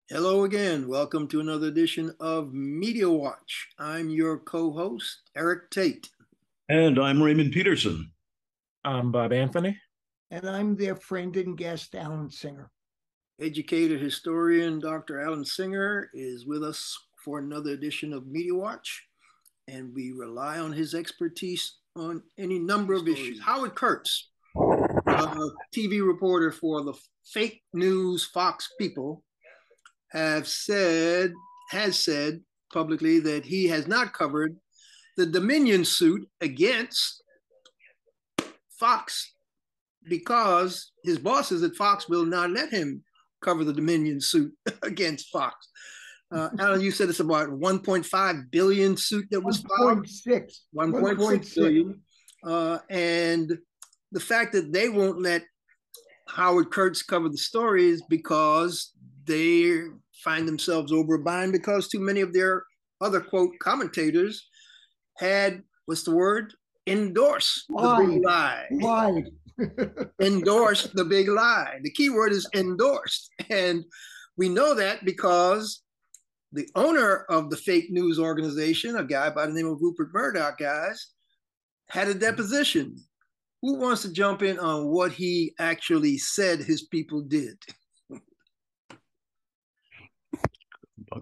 Hello again. Welcome to another edition of Media Watch. I'm your co-host, Eric Tait. And I'm Raymond Peterson. I'm Bob Anthony. And I'm their friend and guest, Alan Singer. Educator-Historian Dr. Alan Singer is with us for another edition of Media Watch, and we rely on his expertise on any number of issues. Howard Kurz, TV reporter for the fake news Fox people, has said publicly that he has not covered the Dominion suit against Fox because his bosses at Fox will not let him cover the Dominion suit against Fox. Alan, you said it's about 1.5 billion suit that was filed. 1.6 billion. And the fact that they won't let Howard Kurtz cover the story is because they find themselves over a bind because too many of their other, quote, commentators had, what's the word? Endorse the big lie. Endorse the big lie. The key word is endorsed. And we know that because the owner of the fake news organization, a guy by the name of Rupert Murdoch, guys, had a deposition. Who wants to jump in on what he actually said his people did?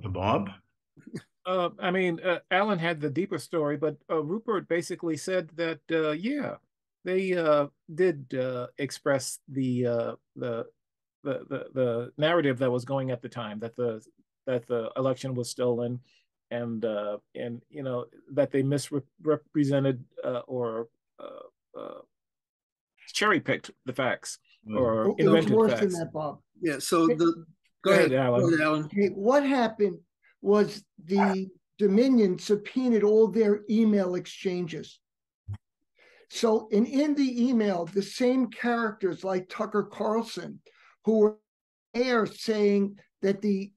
Bob? Alan had the deeper story, but Rupert basically said that, they did express the narrative that was going at the time, that the election was stolen, and that they misrepresented or cherry picked the facts or invented worse facts. than that, Bob. Yeah. So go ahead, Alan. Okay, what happened was the Dominion subpoenaed all their email exchanges. So in the email, the same characters like Tucker Carlson, who were there saying that the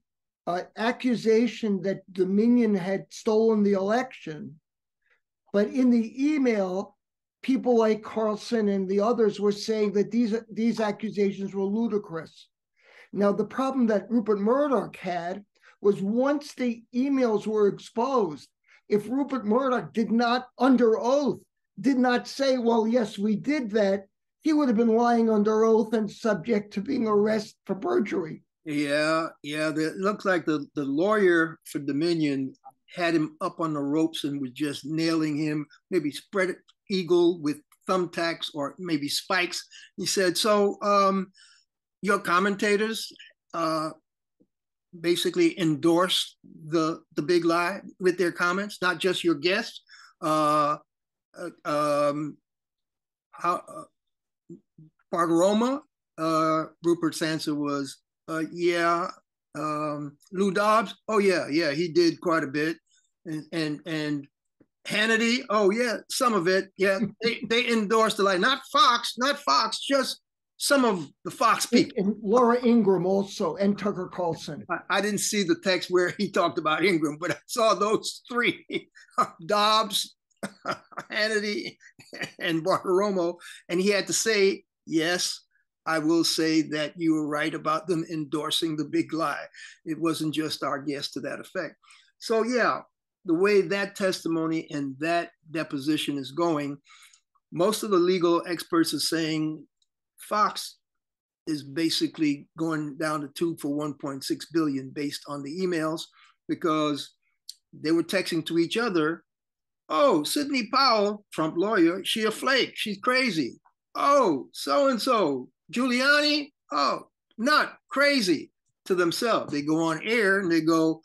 accusation that Dominion had stolen the election, but in the email, people like Carlson and the others were saying that these accusations were ludicrous. Now, the problem that Rupert Murdoch had was once the emails were exposed, if Rupert Murdoch did not, under oath, did not say, well, yes, we did that, he would have been lying under oath and subject to being arrested for perjury. Yeah. It looks like the lawyer for Dominion had him up on the ropes and was just nailing him, maybe spread eagle with thumbtacks or maybe spikes. He said, so your commentators basically endorsed the big lie with their comments, not just your guests. Bargaroma, Rupert's answer was, Lou Dobbs, oh yeah, he did quite a bit. And Hannity, oh yeah, some of it, yeah, they endorsed the lie. Not Fox, just some of the Fox people. And Laura Ingraham also, and Tucker Carlson. I didn't see the text where he talked about Ingraham, but I saw those three, Dobbs, Hannity, and Bartiromo, and he had to say, yes, I will say that you were right about them endorsing the big lie. It wasn't just our guess to that effect. So yeah, the way that testimony and that deposition is going, most of the legal experts are saying Fox is basically going down the tube for 1.6 billion based on the emails, because they were texting to each other. Oh, Sidney Powell, Trump lawyer, she a flake. She's crazy. Oh, so-and-so, Giuliani, oh, not crazy, to themselves. They go on air and they go,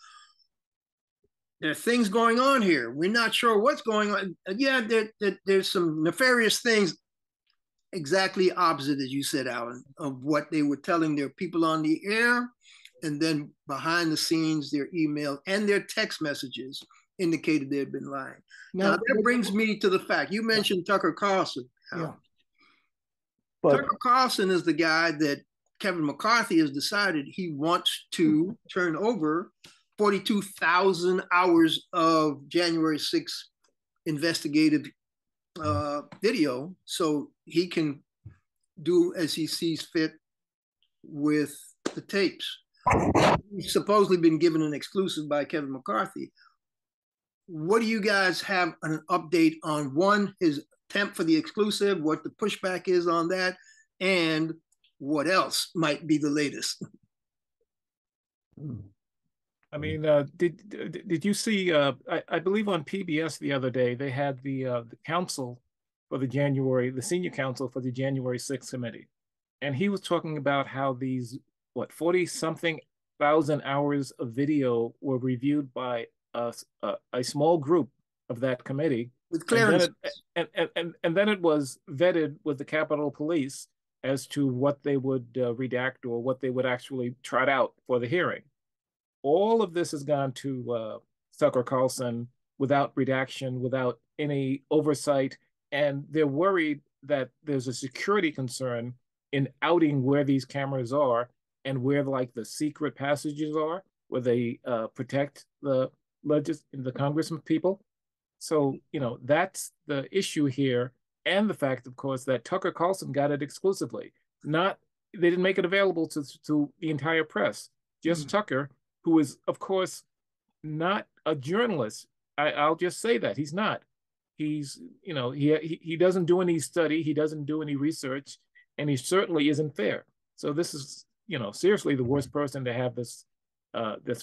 there are things going on here. We're not sure what's going on. Yeah, there's some nefarious things, exactly opposite, as you said, Alan, of what they were telling their people on the air. And then behind the scenes, their email and their text messages indicated they had been lying. Now that brings me to the fact, you mentioned Tucker Carlson. Yeah. Tucker Carlson is the guy that Kevin McCarthy has decided he wants to turn over 42,000 hours of January 6th investigative video so he can do as he sees fit with the tapes. he's supposedly been given an exclusive by Kevin McCarthy. What do you guys have an update on, one, his attempt for the exclusive, what the pushback is on that, and what else might be the latest? I mean, did you see? I believe on PBS the other day they had the council for the senior council for the January 6th committee, and he was talking about how these 40-something thousand hours of video were reviewed by a small group of that committee, with clearance, and then it was vetted with the Capitol Police as to what they would redact or what they would actually trot out for the hearing. All of this has gone to Tucker Carlson without redaction, without any oversight, and they're worried that there's a security concern in outing where these cameras are and where the secret passages are, where they protect the congressman people. So, that's the issue here, and the fact, of course, that Tucker Carlson got it exclusively. They didn't make it available to the entire press, just Tucker, who is, of course, not a journalist. I'll just say that he's not. He's, he doesn't do any study, he doesn't do any research, and he certainly isn't there. So this is, seriously the worst person to have this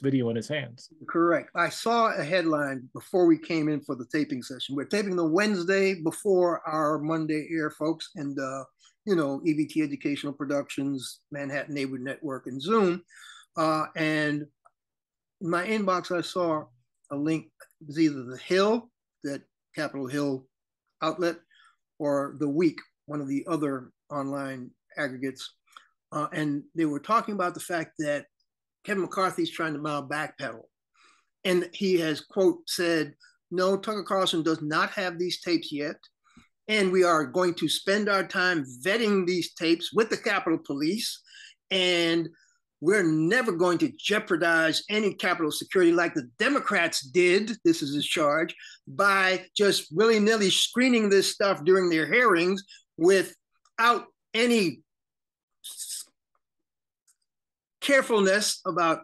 video in his hands. Correct. I saw a headline before we came in for the taping session. We're taping the Wednesday before our Monday air, folks, and EBT Educational Productions, Manhattan Neighborhood Network, and Zoom. And in my inbox, I saw a link. It was either the Hill, that Capitol Hill outlet, or the Week, one of the other online aggregates. And they were talking about the fact that Kevin McCarthy's trying to backpedal. And he has, quote, said, no, Tucker Carlson does not have these tapes yet. And we are going to spend our time vetting these tapes with the Capitol Police. And we're never going to jeopardize any Capitol security like the Democrats did, this is his charge, by just willy-nilly screening this stuff during their hearings without any carefulness about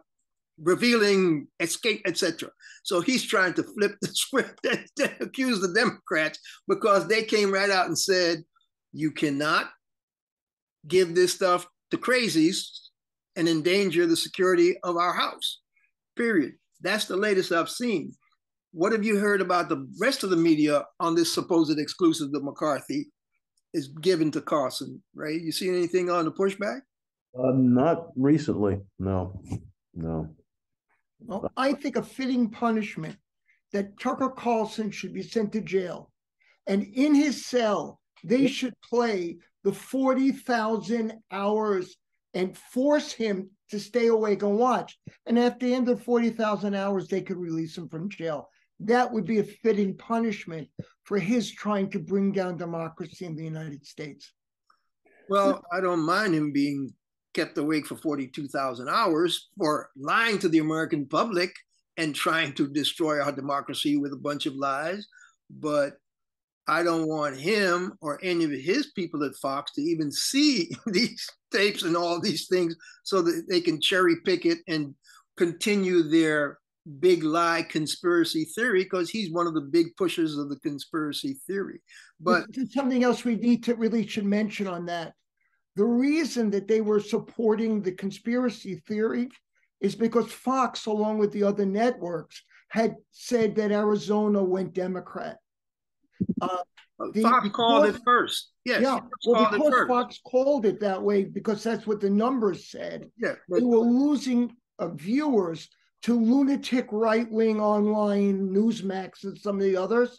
revealing escape, etc. So he's trying to flip the script and accuse the Democrats, because they came right out and said, you cannot give this stuff to crazies and endanger the security of our house, period. That's the latest I've seen. What have you heard about the rest of the media on this supposed exclusive that McCarthy is given to Carlson, right? You see anything on the pushback? Not recently, no. Well, I think a fitting punishment that Tucker Carlson should be sent to jail, and in his cell, they should play the 40,000 hours and force him to stay awake and watch. And at the end of 40,000 hours, they could release him from jail. That would be a fitting punishment for his trying to bring down democracy in the United States. Well, I don't mind him being kept awake for 42,000 hours for lying to the American public and trying to destroy our democracy with a bunch of lies. But I don't want him or any of his people at Fox to even see these tapes and all these things so that they can cherry pick it and continue their big lie conspiracy theory, because he's one of the big pushers of the conspiracy theory. But there's something else we need to really should mention on that. The reason that they were supporting the conspiracy theory is because Fox, along with the other networks, had said that Arizona went Democrat. Fox called it first. Yes, yeah. Well, because Fox called it that way, because that's what the numbers said. Yeah, they were losing viewers to lunatic right-wing online Newsmax and some of the others.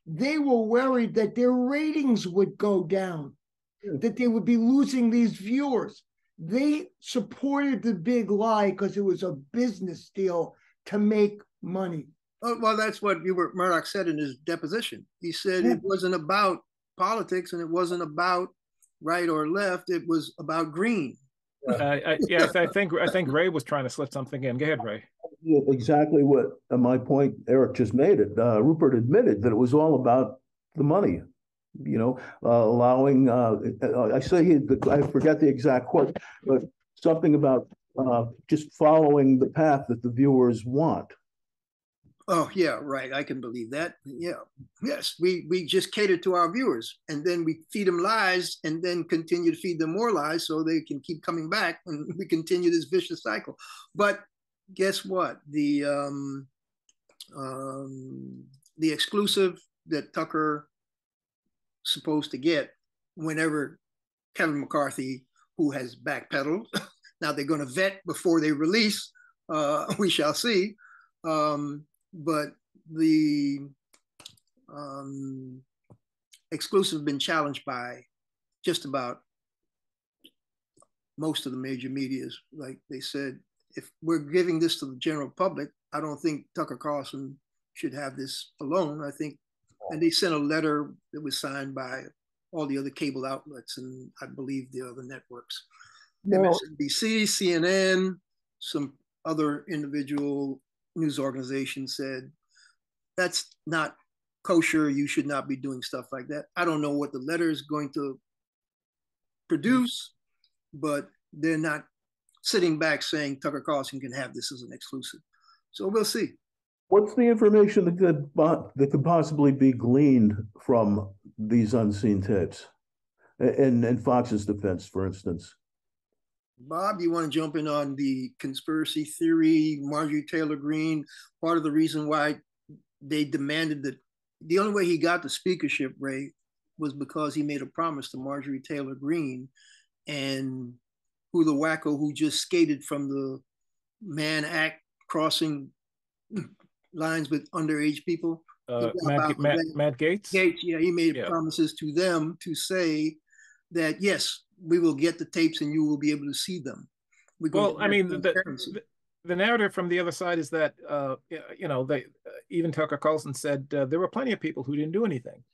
They were worried that their ratings would go down, that they would be losing these viewers. They supported the big lie because it was a business deal to make money. Oh, well, that's what Murdoch said in his deposition. He said it wasn't about politics and it wasn't about right or left. It was about green. I think Ray was trying to slip something in. Go ahead, Ray. Yeah, exactly what my point. Eric just made it. Rupert admitted that it was all about the money. Allowing. I forget the exact quote, but something about just following the path that the viewers want. Oh yeah, right. I can believe that. Yeah, yes. We just cater to our viewers, and then we feed them lies, and then continue to feed them more lies, so they can keep coming back, and we continue this vicious cycle. But guess what? The exclusive that Tucker supposed to get whenever Kevin McCarthy, who has backpedaled, now they're going to vet before they release. We shall see. But the exclusive been challenged by just about most of the major medias. Like they said, if we're giving this to the general public, I don't think Tucker Carlson should have this alone. I think, and they sent a letter that was signed by all the other cable outlets and I believe the other networks. No. MSNBC, CNN, some other individual news organization said, that's not kosher. You should not be doing stuff like that. I don't know what the letter is going to produce, but they're not sitting back saying Tucker Carlson can have this as an exclusive. So we'll see. What's the information that could possibly be gleaned from these unseen tapes? In Fox's defense, for instance. Bob, you want to jump in on the conspiracy theory, Marjorie Taylor Greene? Part of the reason why they demanded that the only way he got the speakership, Ray, was because he made a promise to Marjorie Taylor Greene, and who the wacko who just skated from the Mann Act crossing lines with underage people. Matt Gaetz? Gaetz, yeah, he made promises to them to say that, yes, we will get the tapes and you will be able to see them. Well, I mean, the narrative from the other side is that, even Tucker Carlson said there were plenty of people who didn't do anything.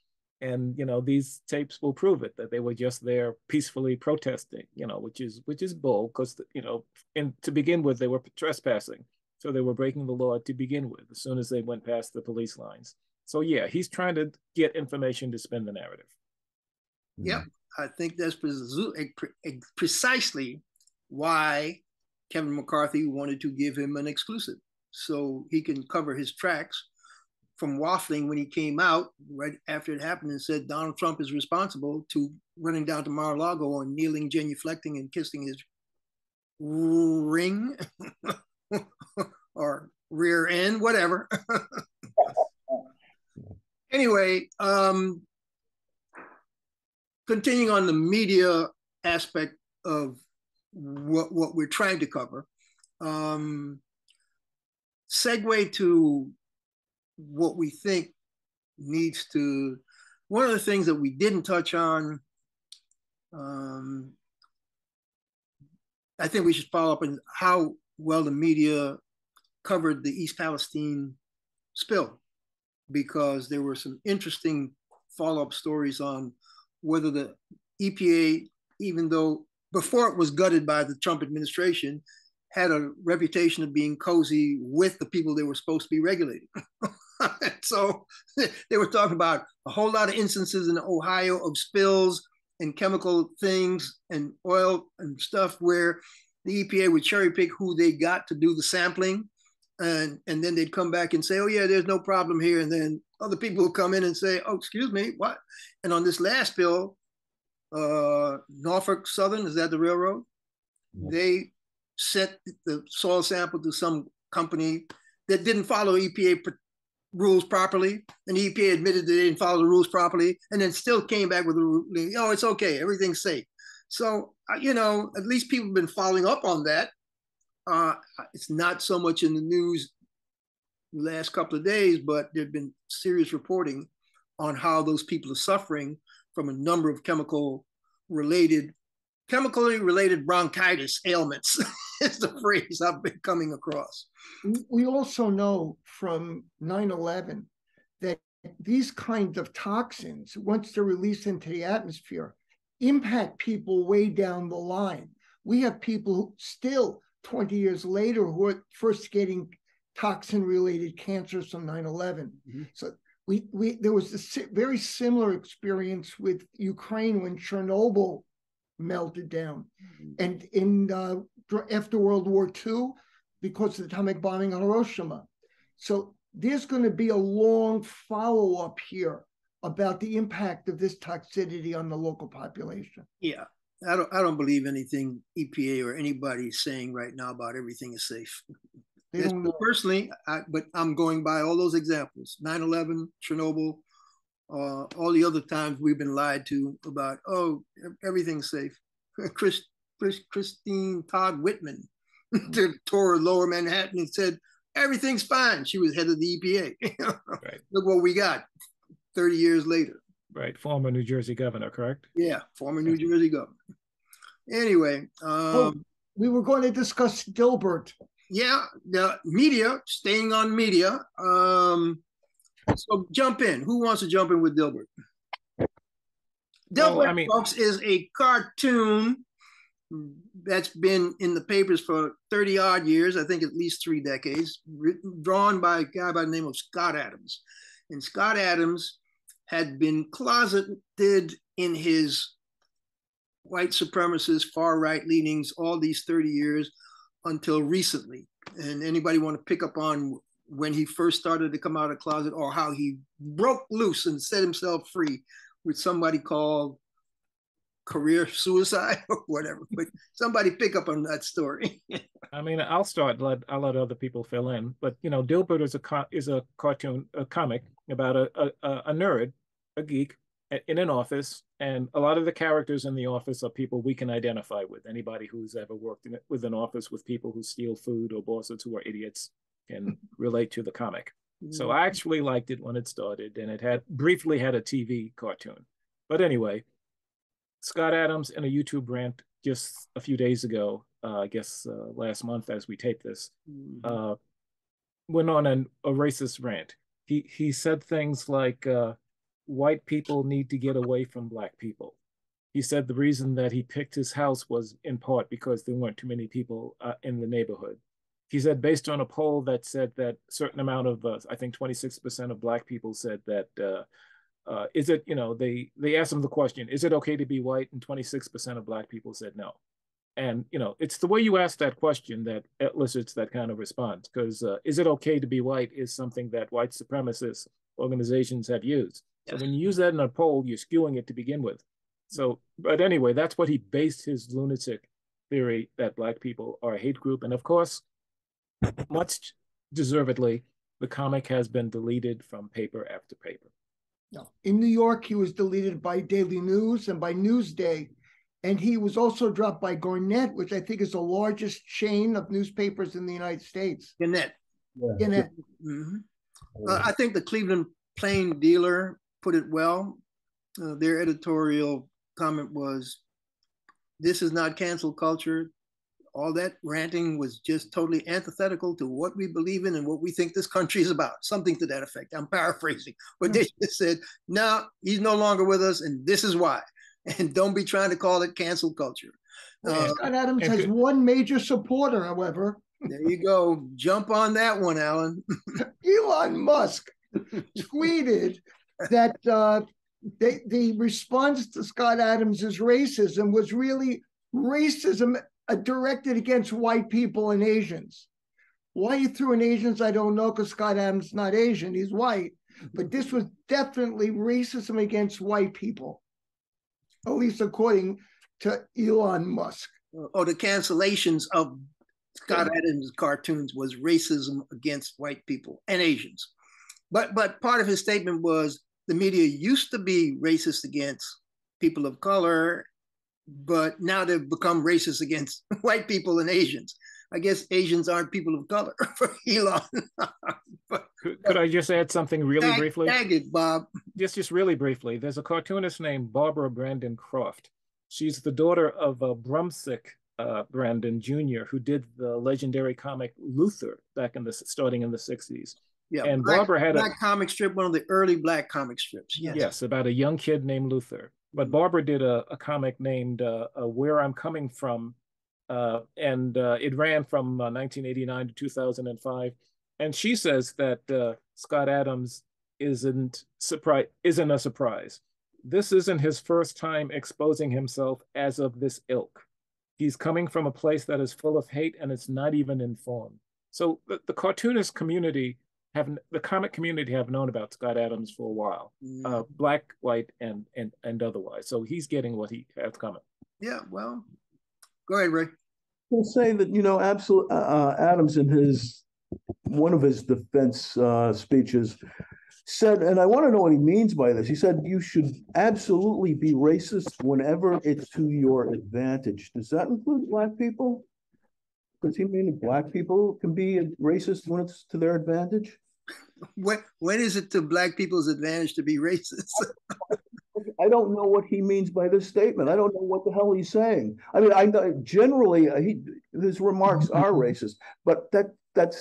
And, these tapes will prove it, that they were just there peacefully protesting, which is bull because, and to begin with, they were trespassing. So they were breaking the law to begin with, as soon as they went past the police lines. So yeah, he's trying to get information to spin the narrative. Yep. I think that's precisely why Kevin McCarthy wanted to give him an exclusive, so he can cover his tracks from waffling when he came out right after it happened and said Donald Trump is responsible, to running down to Mar-a-Lago and kneeling, genuflecting, and kissing his ring or rear end, whatever. Anyway, continuing on the media aspect of what we're trying to cover, segue to what we think needs to, one of the things that we didn't touch on, I think we should follow up on how well the media covered the East Palestine spill, because there were some interesting follow-up stories on whether the EPA, even though before it was gutted by the Trump administration, had a reputation of being cozy with the people they were supposed to be regulating. So they were talking about a whole lot of instances in Ohio of spills and chemical things and oil and stuff where the EPA would cherry pick who they got to do the sampling. And then they'd come back and say, oh yeah, there's no problem here. And then other people would come in and say, oh, excuse me, what? And on this last bill, Norfolk Southern, is that the railroad? They sent the soil sample to some company that didn't follow EPA rules properly. And the EPA admitted that they didn't follow the rules properly, and then still came back with a ruling, oh, it's okay, everything's safe. So, at least people have been following up on that. It's not so much in the news the last couple of days, but there's been serious reporting on how those people are suffering from a number of chemically related bronchitis ailments. Is the phrase I've been coming across. We also know from 9/11 that these kinds of toxins, once they're released into the atmosphere, impact people way down the line. We have people who still 20 years later who are first getting toxin-related cancers from 9/11. Mm-hmm. So there was a very similar experience with Ukraine when Chernobyl melted down. And in after World War II, because of the atomic bombing on Hiroshima. So there's going to be a long follow-up here about the impact of this toxicity on the local population. Yeah, I don't believe anything EPA or anybody is saying right now about everything is safe. Personally, but I'm going by all those examples: 9/11, Chernobyl, all the other times we've been lied to about, oh, everything's safe. Christine Todd Whitman toured Lower Manhattan and said everything's fine. She was head of the EPA. Right. Look what we got 30 years later. Right, former New Jersey governor, correct? Yeah, former New Jersey governor. Anyway, we were going to discuss Dilbert. Yeah, the media, staying on media. So jump in. Who wants to jump in with Dilbert? Dilbert, folks, is a cartoon that's been in the papers for 30 odd years, I think at least 3 decades, drawn by a guy by the name of Scott Adams. And Scott Adams had been closeted in his white supremacist, far-right leanings all these 30 years until recently. And anybody want to pick up on when he first started to come out of the closet, or how he broke loose and set himself free with somebody called career suicide or whatever? But somebody pick up on that story. I mean, I'll start. I'll let other people fill in. But you know, Dilbert is a cartoon, a comic about a nerd, a geek in an office, and a lot of the characters in the office are people we can identify with. Anybody who's ever worked with an office with people who steal food or bosses who are idiots can relate to the comic. So I actually liked it when it started, and it had briefly had a TV cartoon. But anyway, Scott Adams in a YouTube rant just a few days ago, I guess last month as we tape this, went on a racist rant. He said things like, white people need to get away from black people. He said the reason that he picked his house was in part because there weren't too many people in the neighborhood. He said, based on a poll that said that a certain amount of, I think 26% of black people said that, is it, you know, they asked him the question, is it okay to be white? And 26% of black people said no. And, you know, it's the way you ask that question that elicits that kind of response, because is it okay to be white is something that white supremacist organizations have used. So when you use that in a poll, you're skewing it to begin with. So, but anyway, that's what he based his lunatic theory that black people are a hate group. And of course, much deservedly, the comic has been deleted from paper after paper. No. In New York, he was deleted by Daily News and by Newsday. And he was also dropped by Gannett, which I think is the largest chain of newspapers in the United States. Gannett. Yeah. Gannett. Mm-hmm. I think the Cleveland Plain Dealer put it well. Their editorial comment was, this is not cancel culture. All that ranting was just totally antithetical to what we believe in and what we think this country is about. Something to that effect. I'm paraphrasing. But they just said, no, he's no longer with us, and this is why. And don't be trying to call it cancel culture. Scott Adams has one major supporter, however. There you go. Jump on that one, Alan. Elon Musk tweeted that the response to Scott Adams's racism was really racism directed against white people and Asians. Why you threw in Asians, I don't know, because Scott Adams is not Asian, he's white. But this was definitely racism against white people, at least according to Elon Musk. Or the cancellations of Scott Adams' cartoons was racism against white people and Asians. But part of his statement was the media used to be racist against people of color, but now they've become racist against white people and Asians. I guess Asians aren't people of color for Elon. Could I just add something really briefly? Tag it, Bob. Just really briefly. There's a cartoonist named Barbara Brandon Croft. She's the daughter of Brumsick Brandon Jr., who did the legendary comic Luther back starting in the 60s. Yeah, and Barbara had a comic strip, one of the early black comic strips. Yes, about a young kid named Luther. But Barbara did a comic named Where I'm Coming From, and it ran from 1989 to 2005. And she says that Scott Adams isn't a surprise. this isn't his first time exposing himself as of this ilk. He's coming from a place that is full of hate and it's not even informed. So the cartoonist community the comic community have known about Scott Adams for a while, black, white, and otherwise. So he's getting what he has coming. Yeah, well, go ahead, Ray. I'll say that, Adams in one of his defense speeches said, and I want to know what he means by this. He said, you should absolutely be racist whenever it's to your advantage. Does that include black people? Does he mean that black people can be racist when it's to their advantage? When is it to black people's advantage to be racist? I don't know what he means by this statement. I don't know what the hell he's saying. I mean, I know generally his remarks are racist, but that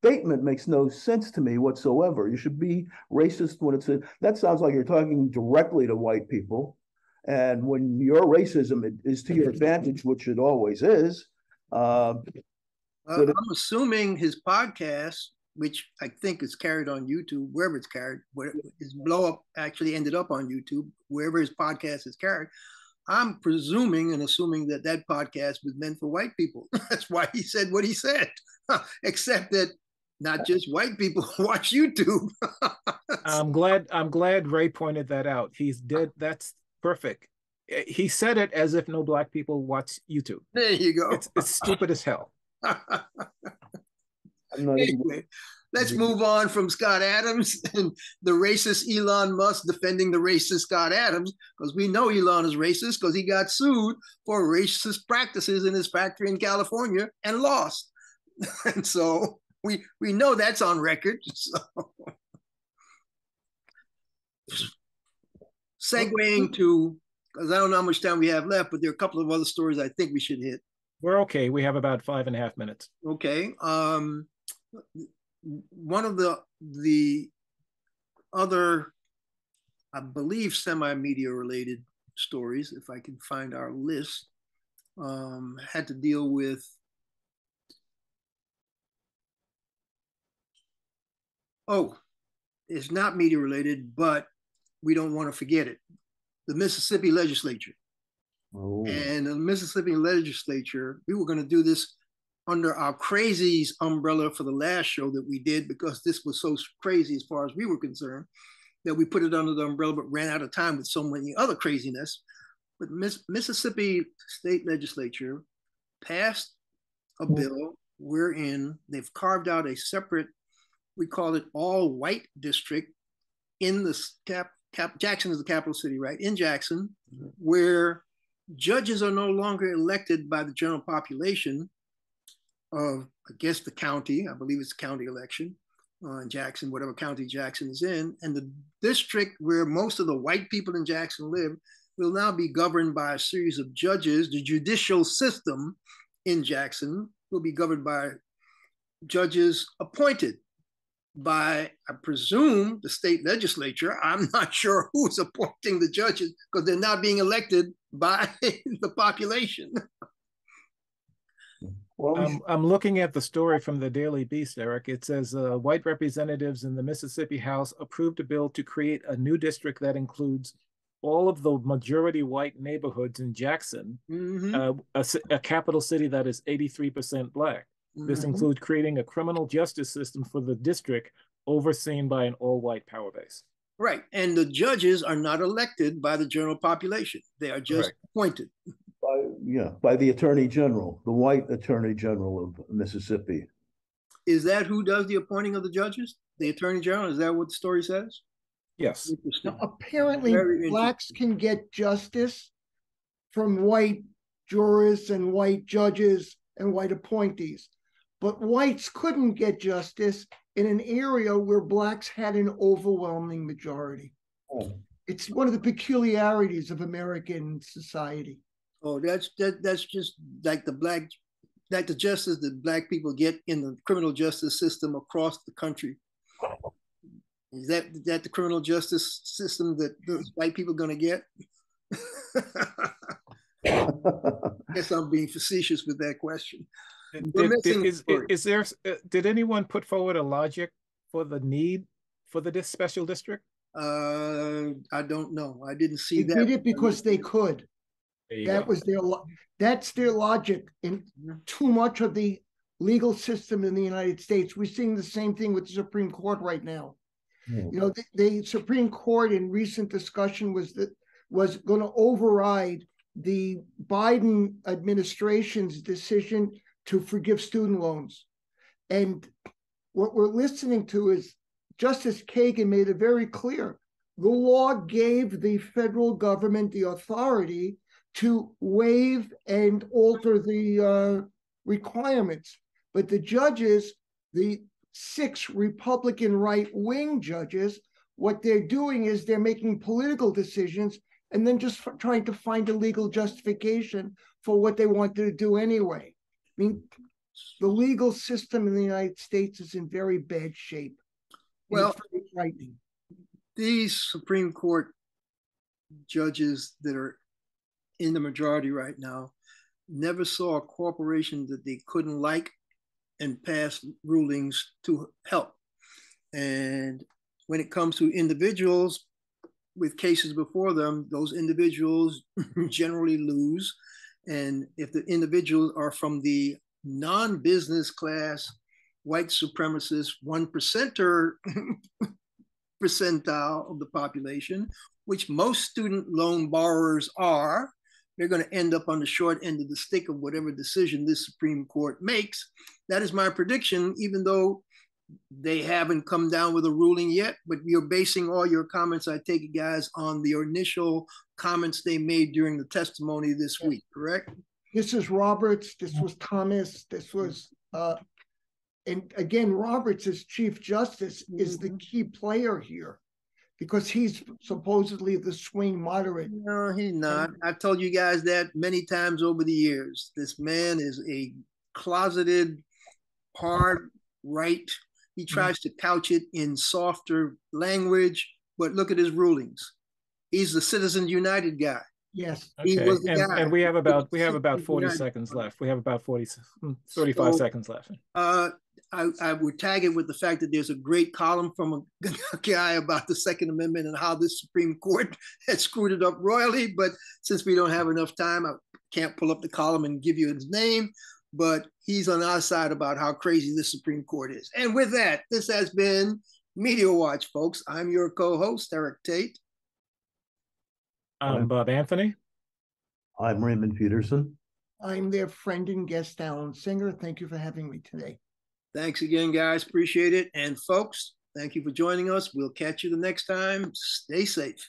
statement makes no sense to me whatsoever. You should be racist when that sounds like you're talking directly to white people. And when your racism is to your advantage, which it always is. I'm assuming his podcast, which I think is carried on YouTube, wherever it's carried, where his blow up actually ended up on YouTube, wherever his podcast is carried. I'm presuming and assuming that podcast was meant for white people. That's why he said what he said, except that not just white people watch YouTube. I'm glad Ray pointed that out. He's dead. That's perfect. He said it as if no black people watch YouTube. There you go. It's stupid as hell. Anyway, let's move on from Scott Adams and the racist Elon Musk defending the racist Scott Adams, because we know Elon is racist because he got sued for racist practices in his factory in California and lost. And so we know that's on record. So. Segueing to, because I don't know how much time we have left, but there are a couple of other stories I think we should hit. We're okay. We have about 5.5 minutes. Okay. One of the other, I believe, semi-media related stories, if I can find our list, had to deal with it's not media related, but we don't want to forget it. The Mississippi Legislature. Oh. And the Mississippi Legislature, we were going to do this under our crazies umbrella for the last show that we did, because this was so crazy as far as we were concerned, that we put it under the umbrella, but ran out of time with so many other craziness. But Mississippi State Legislature passed a bill wherein they've carved out a separate, we call it all white district in the Jackson is the capital city, right? In Jackson, where judges are no longer elected by the general population of, I guess, the county. I believe it's a county election in Jackson, whatever county Jackson is in. And the district where most of the white people in Jackson live will now be governed by a series of judges. The judicial system in Jackson will be governed by judges appointed by, I presume, the state legislature. I'm not sure who's appointing the judges because they're not being elected by the population. Well, I'm looking at the story from the Daily Beast, Eric. It says white representatives in the Mississippi House approved a bill to create a new district that includes all of the majority white neighborhoods in Jackson, a capital city that is 83% black. This includes creating a criminal justice system for the district overseen by an all-white power base. Right. And the judges are not elected by the general population. They are just appointed. By the Attorney General, the white Attorney General of Mississippi. Is that who does the appointing of the judges? The Attorney General? Is that what the story says? Yes. Now, apparently, blacks can get justice from white jurists and white judges and white appointees. But whites couldn't get justice in an area where blacks had an overwhelming majority. Oh. It's one of the peculiarities of American society. Oh, that's just like the justice that black people get in the criminal justice system across the country. Is that the criminal justice system that those white people are going to get? I guess I'm being facetious with that question. Did anyone put forward a logic for the need for this special district? I don't know. I didn't see They that. did it because they could. That was that's their logic. In too much of the legal system in the United States, we're seeing the same thing with the Supreme Court right now. You know, the Supreme Court in recent discussion was going to override the Biden administration's decision to forgive student loans. And what we're listening to is Justice Kagan made it very clear. The law gave the federal government the authority to waive and alter the requirements. But the judges, the 6 Republican right-wing judges, what they're doing is they're making political decisions and then just trying to find a legal justification for what they wanted to do anyway. I mean, the legal system in the United States is in very bad shape. Well, it's very frightening. These Supreme Court judges that are in the majority right now never saw a corporation that they couldn't like and pass rulings to help. And when it comes to individuals with cases before them, those individuals generally lose. And if the individuals are from the non-business class, white supremacist 1%er percentile of the population, which most student loan borrowers are, they're going to end up on the short end of the stick of whatever decision this Supreme Court makes. That is my prediction, even though they haven't come down with a ruling yet, but you're basing all your comments, I take it, guys, on the initial comments they made during the testimony this week, correct? This is Roberts, this was Thomas, this was, and again, Roberts as Chief Justice is the key player here because he's supposedly the swing moderate. No, he's not. I've told you guys that many times over the years. This man is a closeted, hard right. He tries to couch it in softer language, but look at his rulings. He's the Citizens United guy. Yes. Okay. And we have about 40 seconds left. We have about 35 seconds left. I would tag it with the fact that there's a great column from a guy about the Second Amendment and how this Supreme Court has screwed it up royally. But since we don't have enough time, I can't pull up the column and give you his name. But he's on our side about how crazy this Supreme Court is. And with that, this has been Media Watch, folks. I'm your co-host, Eric Tait. I'm Bob Anthony. I'm Raymond Peterson. I'm their friend and guest, Alan Singer. Thank you for having me today. Thanks again, guys. Appreciate it. And folks, thank you for joining us. We'll catch you the next time. Stay safe.